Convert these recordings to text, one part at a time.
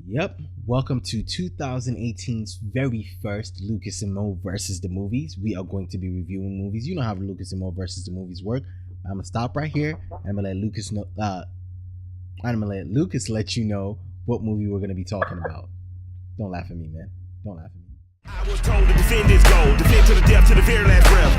Yep. Welcome to 2018's very first Lucas&Moe versus the movies. We are going to be reviewing movies. You know how Lucas&Moe versus the movies work. I'm gonna stop right here. And I'm gonna let Lucas know. I'm gonna let Lucas let you know what movie we're gonna be talking about. Don't laugh at me, man. Don't laugh at me. I was told to defend this goal, defend to the death, to the very last breath.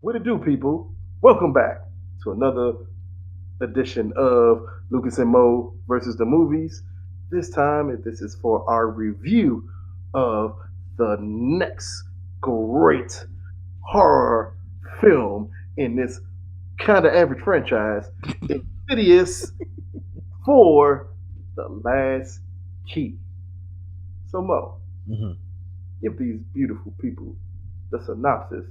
What it do, people? Welcome back to another edition of Lucas&Moe versus the movies. This time, this is for our review of the next great horror film in this kind of average franchise, Insidious for The Last Key. So, Mo, give these beautiful people the synopsis,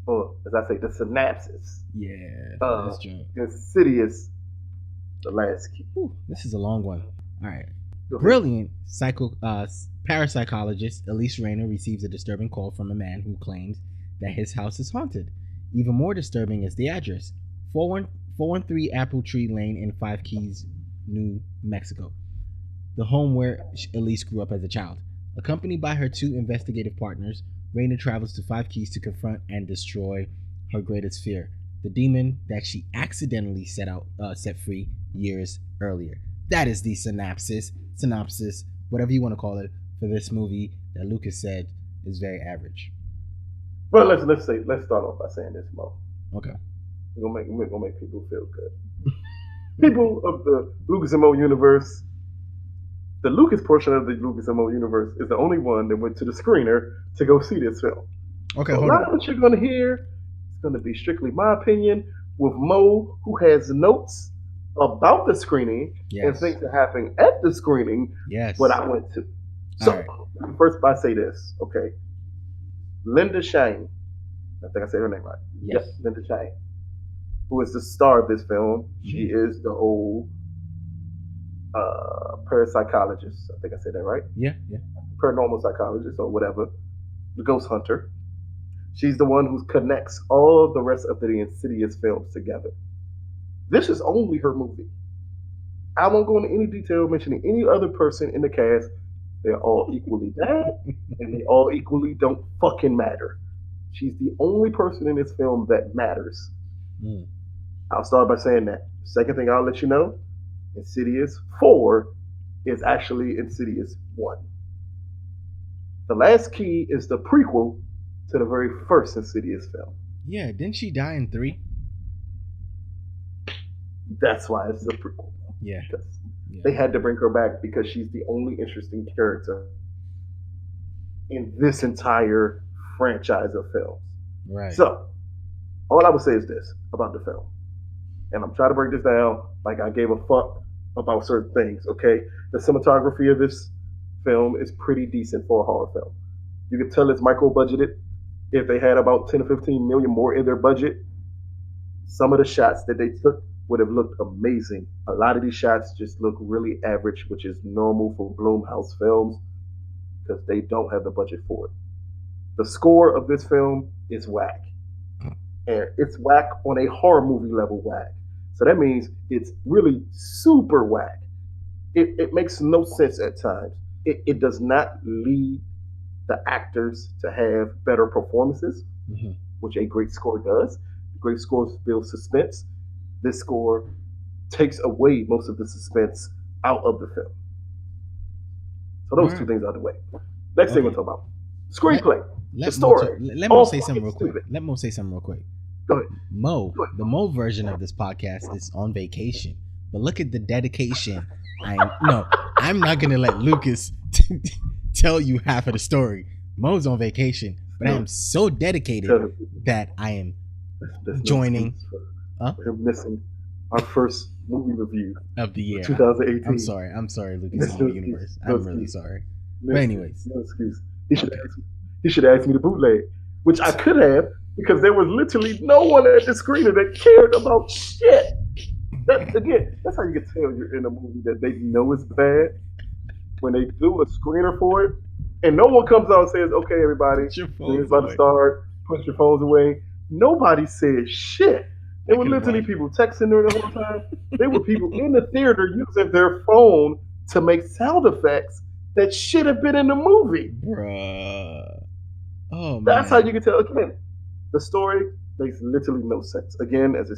or as I say, the synopsis. Yeah, that's Insidious, The Last Key. Ooh, this is a long one. All right. Brilliant parapsychologist Elise Rainier receives a disturbing call from a man who claims that his house is haunted. Even more disturbing is the address: 413 Apple Tree Lane in Five Keys, New Mexico, the home where Elise grew up as a child. Accompanied by her two investigative partners, Rainier travels to Five Keys to confront and destroy her greatest fear, the demon that she accidentally set free years earlier. That is the synopsis, whatever you want to call it, for this movie that Lucas said is very average. Well, let's start off by saying this, Mo. Okay. We're gonna make people feel good. People of the Lucas&Moe universe. The Lucas portion of the Lucas&Moe universe is the only one that went to the screener to go see this film. Okay, so hold a on. lot of what you're going to hear is going to be strictly my opinion, with Mo, who has notes about the screening and things that happened at the screening, what I went to. So, right. First, I say this, okay. Linda Shane, I think I said her name right. Yes, Linda Shane, who is the star of this film. She is the old parapsychologist. I think I said that right. Yeah. Paranormal psychologist or whatever. The ghost hunter. She's the one who connects all the rest of the Insidious films together. This is only her movie. I won't go into any detail mentioning any other person in the cast. They're all equally bad, and they all equally don't fucking matter. She's the only person in this film that matters. I'll start by saying that. Second thing I'll let you know, Insidious 4 is actually Insidious 1. The Last Key is the prequel to the very first Insidious film. Yeah, didn't she die in 3? That's why it's the prequel. Yeah. They had to bring her back because she's the only interesting character in this entire franchise of films. Right. So, all I would say is this about the film. And I'm trying to break this down like I gave a fuck about certain things, okay? The cinematography of this film is pretty decent for a horror film. You can tell it's micro-budgeted. If they had about 10 or 15 million more in their budget, some of the shots that they took would have looked amazing. A lot of these shots just look really average, which is normal for Blumhouse films because they don't have the budget for it. The score of this film is whack. And it's whack on a horror movie level whack. So that means it's really super whack. It makes no sense at times. It does not lead the actors to have better performances, which a great score does. Great scores build suspense. This score takes away most of the suspense out of the film. So those two things out of the way. Next thing we'll talk about. Screenplay. The story. Let Mo say something real quick. Let Mo say something real quick. Go ahead. Mo, the Mo version of this podcast is on vacation. But look at the dedication. I'm not going to let Lucas tell you half of the story. Mo's on vacation, but I am so dedicated that I am joining. We're missing our first movie review of the year. 2018. I'm sorry, Lucas in the universe. I'm really sorry. But anyways. No excuse. He should ask me to bootleg, which I could have, because there was literally no one at the screener that cared about shit. Again, that's how you can tell you're in a movie that they know is bad when they do a screener for it, and no one comes out and says, "Okay, everybody, Put your it's phones about to away. start. Put your phones away." Nobody said shit. There were literally people texting during the whole time. There were people in the theater using their phone to make sound effects that should have been in the movie. Bruh. Oh man. That's how you can tell. Again, the story makes literally no sense. Again, as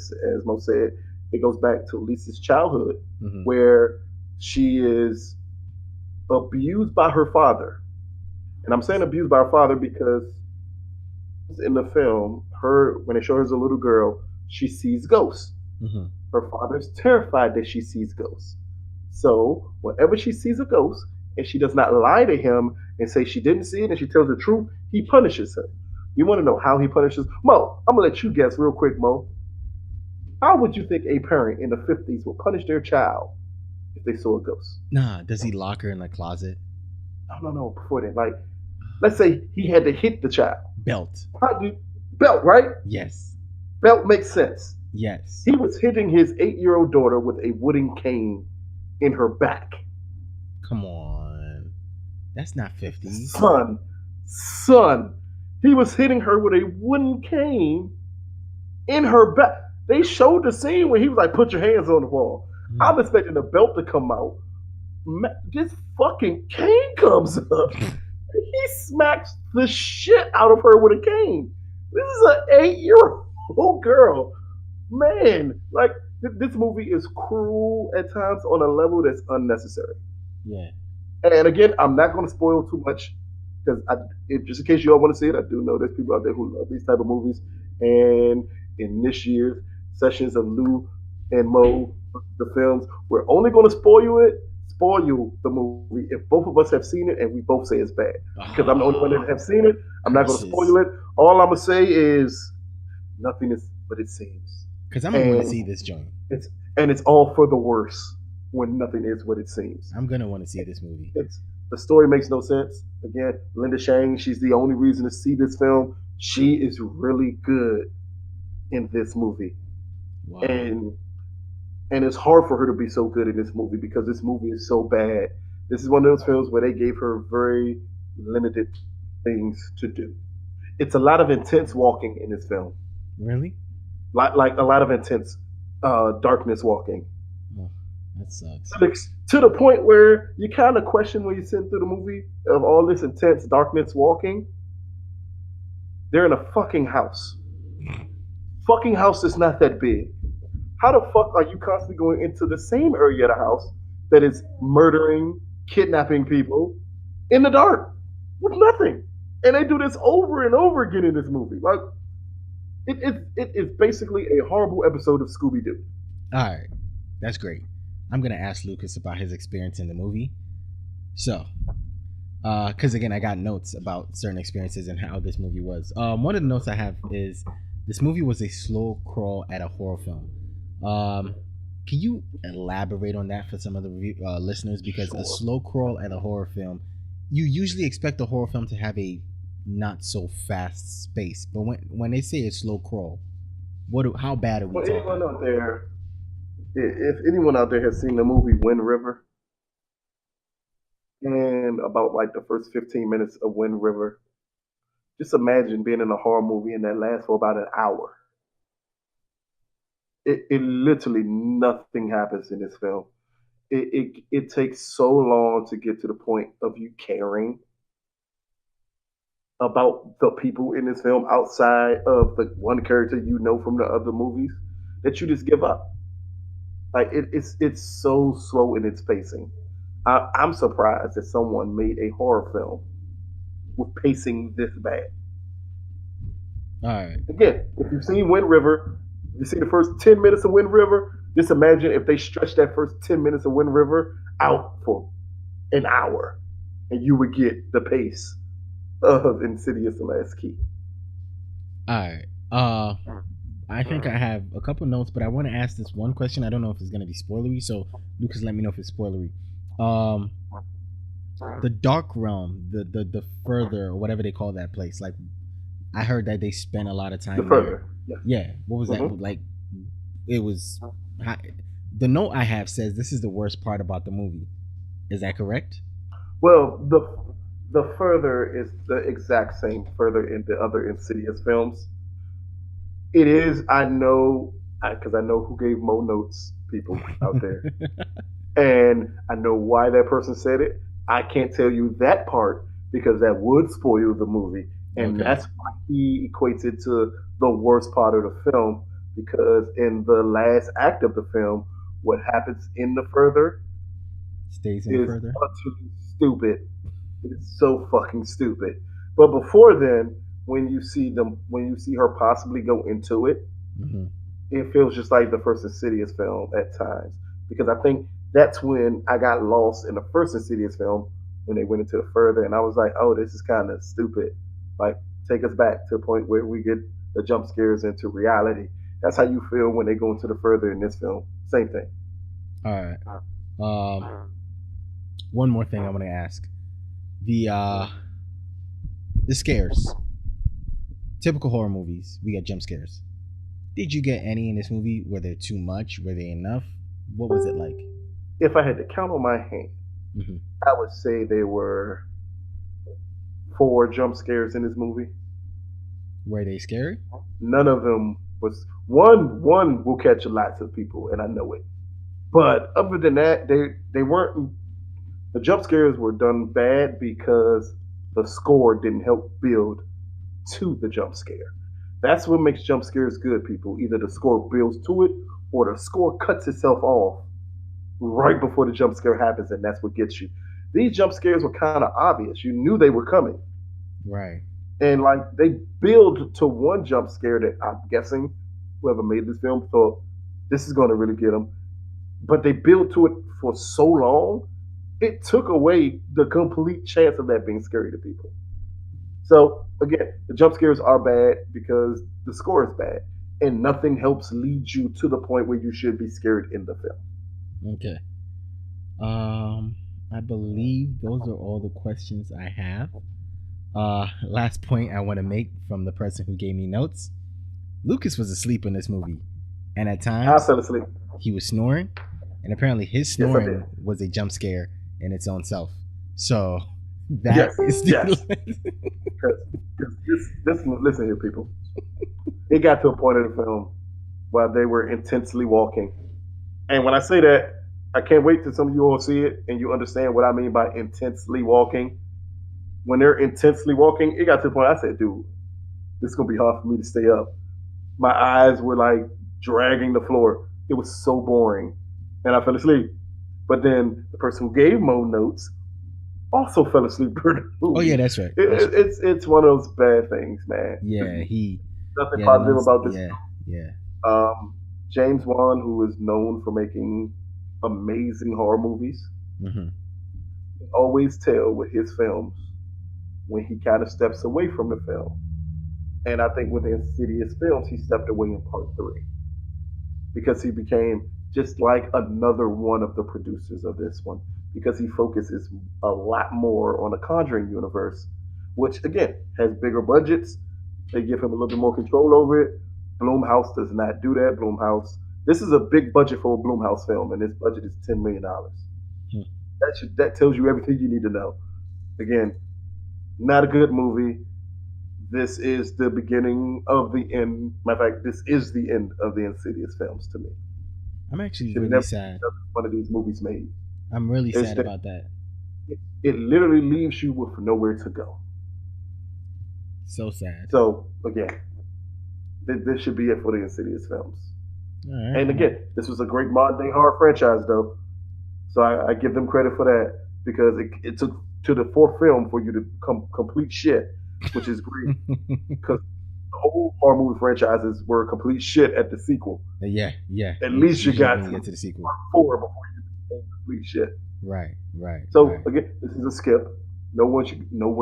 Mo said, it goes back to Elise's childhood, where she is abused by her father. And I'm saying abused by her father because in the film, when they show her as a little girl, she sees ghosts. Her father's terrified that she sees ghosts. So whenever she sees a ghost and she does not lie to him and say she didn't see it and she tells the truth, he punishes her. You want to know how he punishes? Mo, I'm going to let you guess real quick, Mo. How would you think a parent in the 50s would punish their child if they saw a ghost? Nah, does he lock her in the closet? No, before that. Like, let's say he had to hit the child. Belt. Belt, right? Yes. Belt makes sense. Yes. He was hitting his 8-year-old daughter with a wooden cane in her back. Come on. That's not 50. Son. He was hitting her with a wooden cane in her back. They showed the scene where he was like, "Put your hands on the wall." I'm expecting the belt to come out. This fucking cane comes up. He smacks the shit out of her with a cane. This is an 8-year-old girl. Man, like, this movie is cruel at times on a level that's unnecessary. Yeah. And again, I'm not going to spoil too much because just in case you all want to see it, I do know there's people out there who love these type of movies. And in this year's sessions of Lou and Mo, the films, we're only going to spoil you the movie if both of us have seen it and we both say it's bad. Because I'm the only one that have seen it. I'm not going to spoil it. All I'm going to say is nothing is what it seems. Because I'm going to want to see this joint. It's all for the worse when nothing is what it seems. I'm going to want to see this movie. The story makes no sense. Again, Linda Shang, she's the only reason to see this film. She is really good in this movie. Wow. And it's hard for her to be so good in this movie because this movie is so bad. This is one of those films where they gave her very limited things to do. It's a lot of intense walking in this film. Really? Like a lot of intense darkness walking. Oh, that sucks. To the point where you kind of question when you sit through the movie of all this intense darkness walking. They're in a fucking house. Fucking house is not that big. How the fuck are you constantly going into the same area of the house that is murdering, kidnapping people in the dark with nothing? And they do this over and over again in this movie. Like, it is basically a horrible episode of Scooby-Doo. All right. That's great. I'm going to ask Lucas about his experience in the movie. So, because again, I got notes about certain experiences and how this movie was. One of the notes I have is this movie was a slow crawl at a horror film. Can you elaborate on that for some of the listeners? Because a slow crawl at a horror film, you usually expect a horror film to have a not so fast space. But when they say a slow crawl, how bad are we talking? If anyone out there has seen the movie Wind River, and about like the first 15 minutes of Wind River, just imagine being in a horror movie and that lasts for about an hour. It literally nothing happens in this film. It takes so long to get to the point of you caring about the people in this film outside of the one character you know from the other movies that you just give up. Like it's so slow in its pacing. I'm surprised that someone made a horror film with pacing this bad. All right. Again, if you've seen Wind River, you see the first 10 minutes of Wind River, just imagine if they stretched that first 10 minutes of Wind River out for an hour and you would get the pace of Insidious: The Last Key. All right. I think I have a couple notes, but I want to ask this one question. I don't know if it's going to be spoilery, so Lucas, let me know if it's spoilery. The Dark Realm, the further, or whatever they call that place, like I heard that they spent a lot of time there. Yeah. What was that? Like, it was. The note I have says this is the worst part about the movie. Is that correct? Well, the further is the exact same further in the other Insidious films. It is. I know because I know who gave Mo notes. People out there, and I know why that person said it. I can't tell you that part because that would spoil the movie, and Okay. that's why he equates it to the worst part of the film. Because in the last act of the film, what happens in the further Stays in is further. utterly stupid. It's so fucking stupid. But before then, when you see her possibly go into it, Hmm. it feels just like the first Insidious film at times. Because I think that's when I got lost in the first Insidious film when they went into the further, and I was like, oh, this is kind of stupid. Like, take us back to the point where we get the jump scares into reality. That's how you feel when they go into the further in this film. Same thing. All right. One more thing I want to ask: the scares. Typical horror movies, we get jump scares. Did you get any in this movie? Were there too much? Were they enough? What was it like? If I had to count on my hand, Hmm. I would say there were four jump scares in this movie. Were they scary? None of them was one. One will catch lots of people, and I know it. But other than that, they weren't. The jump scares were done bad because the score didn't help build to the jump scare. That's what makes jump scares good, people. Either the score builds to it, or the score cuts itself off right before the jump scare happens, and that's what gets you. These jump scares were kind of obvious. You knew they were coming, Right. and like they build to one jump scare that I'm guessing whoever made this film thought this is going to really get them, but they built to it for so long, it took away the complete chance of that being scary to people. So again, the jump scares are bad because the score is bad, and nothing helps lead you to the point where you should be scared in the film. Okay. I believe those are all the questions I have. Last point I want to make from the person who gave me notes. Lucas was asleep in this movie, and at I times fell asleep. he was snoring, and apparently his Yes, I did. snoring was a jump scare in its own self. So that Yes, is yes. the Because this listen here, people. It got to a point in the film where they were intensely walking, and when I say that, I can't wait till some of you all see it and you understand what I mean by intensely walking. When they're intensely walking, it got to the point I said, dude, this is gonna be hard for me to stay up. My eyes were like dragging the floor. It was so boring, and I fell asleep. But then the person who gave Mo notes also fell asleep during the Oh movie. yeah, that's right. That's right. It's one of those bad things, man. Yeah, he Nothing yeah, positive those, about this. yeah, yeah. James Wan, who is known for making amazing horror movies, Hmm. you always tell with his films when he kind of steps away from the film. And I think with the Insidious films, he stepped away in part three because he became just like another one of the producers of this one because he focuses a lot more on the Conjuring universe, which again has bigger budgets. They give him a little bit more control over it. Bloomhouse does not do that. Bloomhouse, this is a big budget for a Bloomhouse film, and this budget is $10 million. Hmm. That tells you everything you need to know. Again, not a good movie. This is the beginning of the end. Matter of fact, this is the end of the Insidious films to me. I'm actually Should really never sad. one of these movies made. I'm really It's sad that about that. it literally leaves you with nowhere to go. So sad. So again, this should be it for the Insidious films. All right. And again, this was a great modern day horror franchise, though. So I give them credit for that because it took to the fourth film for you to complete shit, which is great because the whole horror movie franchises were complete shit at the sequel. Yeah. At least you got when you to get to the sequel. four before you became complete shit. Right. So Right. again, this is a skip. No one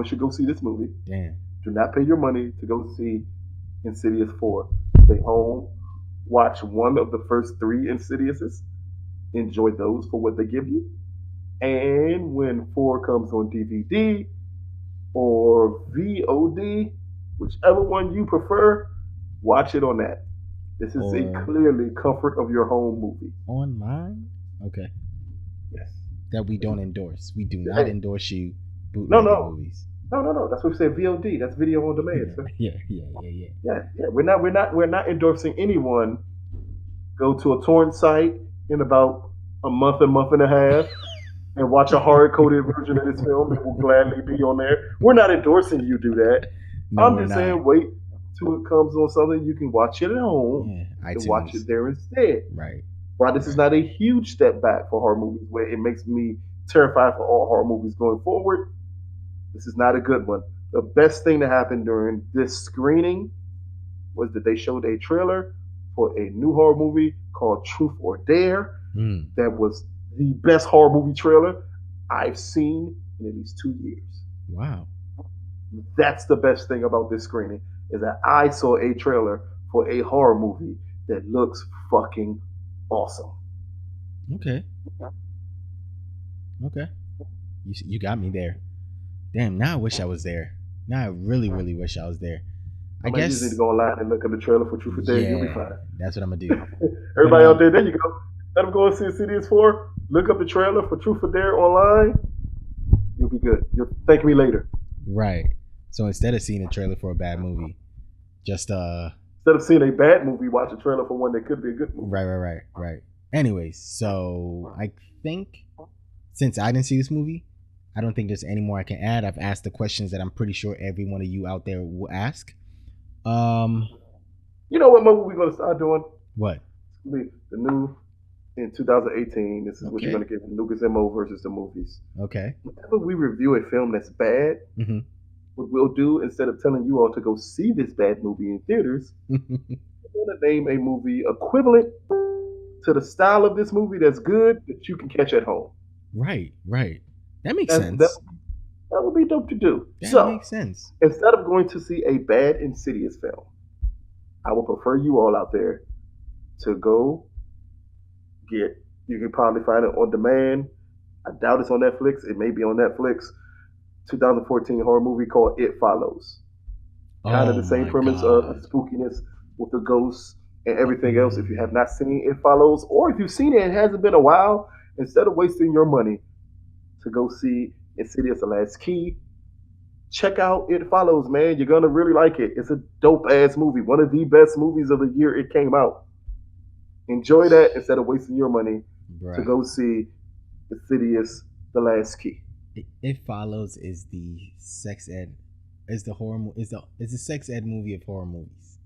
should go see this movie. Damn. Do not pay your money to go see Insidious 4. Stay home, watch one of the first three Insidiouses, enjoy those for what they give you, and when 4 comes on DVD or VOD, whichever one you prefer, watch it on that. This is a Or clearly comfort of your home movie. online. Okay. Yes. that we don't endorse. We do not endorse you No, bootlegging no. movies. No. That's what we say. VOD. That's video on demand, sir. Yeah. Yeah. We're not endorsing anyone. Go to a torrent site in about a month and a half, and watch a hard-coded version of this film. It will gladly be on there. We're not endorsing you do that. No, I'm we're just not. saying, wait till it comes on something you can watch it at home. Yeah, and iTunes. watch it there instead. Right. While this is not a huge step back for horror movies, where it makes me terrified for all horror movies going forward, this is not a good one. The best thing that happened during this screening was that they showed a trailer for a new horror movie called Truth or Dare. That was the best horror movie trailer I've seen in at least 2 years. Wow. That's the best thing about this screening, is that I saw a trailer for a horror movie that looks fucking awesome. Okay. You got me there. Damn, now I wish I was there. Now I really, really wish I was there. I guess you just need to go online and look at the trailer for Truth or Dare. You'll be fine. That's what I'm gonna do. Everybody out there you go. Let them go and see Insidious 4. Look up the trailer for Truth or Dare online. You'll be good. You'll thank me later. Right. So instead of seeing a trailer for a bad movie, just instead of seeing a bad movie, watch a trailer for one that could be a good movie. Right. Anyways, so I think since I didn't see this movie, I don't think there's any more I can add. I've asked the questions that I'm pretty sure every one of you out there will ask. You know what movie we're gonna start doing? What? It's gonna be the new in 2018. This is what you're gonna get from Lucas&Moe versus the movies. Okay. Whenever we review a film that's bad, what we'll do, instead of telling you all to go see this bad movie in theaters, we're gonna name a movie equivalent to the style of this movie that's good that you can catch at home. Right. That makes sense. That would be dope to do. That makes sense. Instead of going to see a bad Insidious film, I would prefer you all out there to go get. You can probably find it on demand. I doubt it's on Netflix. It may be on Netflix. 2014 horror movie called It Follows. Kind of the same premise of the spookiness with the ghosts and everything else. If you have not seen It Follows, or if you've seen it and it hasn't been a while, instead of wasting your money to go see Insidious: The Last Key, check out It Follows, man. You're going to really like it. It's a dope-ass movie. One of the best movies of the year it came out. Enjoy that instead of wasting your money to go see Insidious: The Last Key. It Follows is the sex ed, is the horror, is the sex ed movie of horror movies.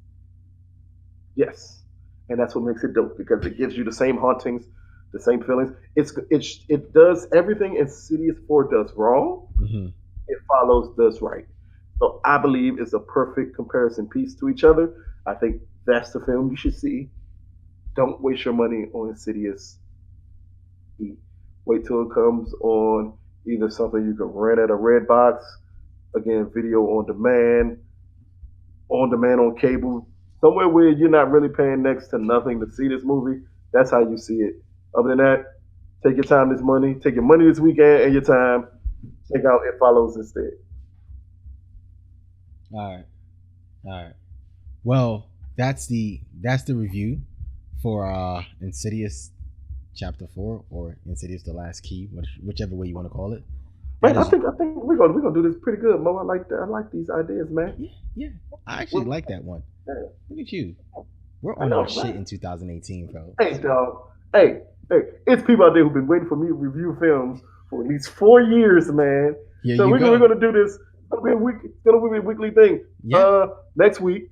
Yes, and that's what makes it dope, because it gives you the same hauntings, the same feelings. It does everything Insidious 4 does wrong. It Follows does right. So I believe it's a perfect comparison piece to each other. I think that's the film you should see. Don't waste your money on Insidious. Wait till it comes on either something you can rent at a Redbox, again, video on demand on cable, somewhere where you're not really paying next to nothing to see this movie. That's how you see it. Other than that, take your time take your money this weekend and your time. Check out It Follows instead. All right. Well, that's the review for Insidious Chapter 4 or Insidious: The Last Key, whichever way you want to call it. Man, I think we're gonna do this pretty good, Mo. I like these ideas, man. Yeah. I actually like that one. Yeah. Look at you. We're on our shit in 2018, bro. Hey, dog. Hey, it's people out there who've been waiting for me to review films for at least 4 years, man. Yeah, so we're gonna do this. It's gonna be a weekly thing. Yeah. Next week,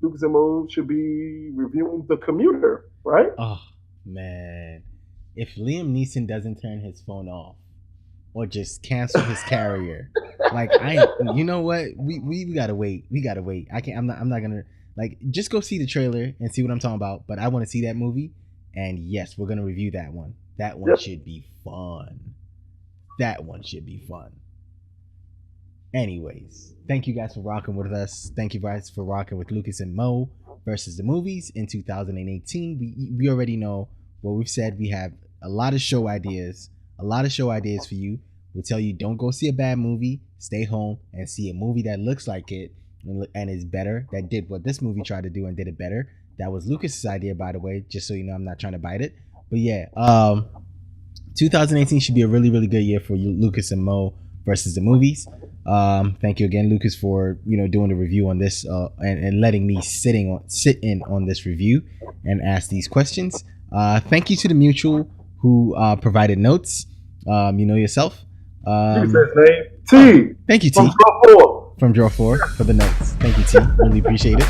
Lucas&Moe should be reviewing The Commuter, right? Oh man, if Liam Neeson doesn't turn his phone off or just cancel his carrier, you know what? We gotta wait. I can't. I'm not gonna just go see the trailer and see what I'm talking about. But I want to see that movie, and yes, we're gonna review that one. That one should be fun. Anyways, thank you guys for rocking with us. Thank you guys for rocking with Lucas&Moe versus the movies in 2018. We already know what we've said. We have a lot of show ideas for you. We'll tell you, don't go see a bad movie. Stay home and see a movie that looks like it and is better, that did what this movie tried to do and did it better. That was Lucas's idea, by the way, just so you know. I'm not trying to bite it. But yeah, 2018 should be a really, really good year for you, Lucas and Mo versus the movies. Thank you again, Lucas, for doing the review on this and letting me sit in on this review and ask these questions. Thank you to the Mutual who provided notes. You know yourself. You can say his name. T. Thank you, T. From Draw 4 for the notes. Thank you, T. Really appreciate it.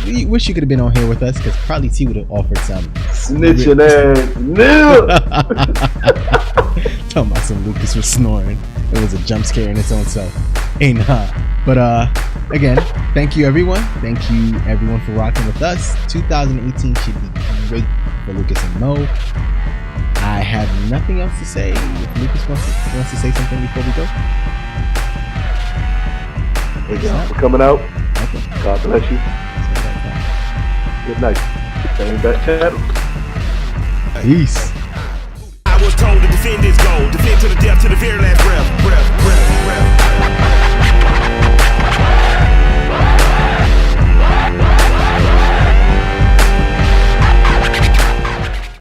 We wish you could have been on here with us because probably T would have offered some snitching ass. No. Talking about some Lucas was snoring. It was a jump scare in its own self. Ain't nah. But again, thank you everyone. Thank you everyone for rocking with us. 2018 should be great for Lucas and Mo. I have nothing else to say. If Lucas wants to say something before we go. Thank y'all for coming out. Okay. God bless you. Good night. Same back channel. Peace. I was told to defend this goal.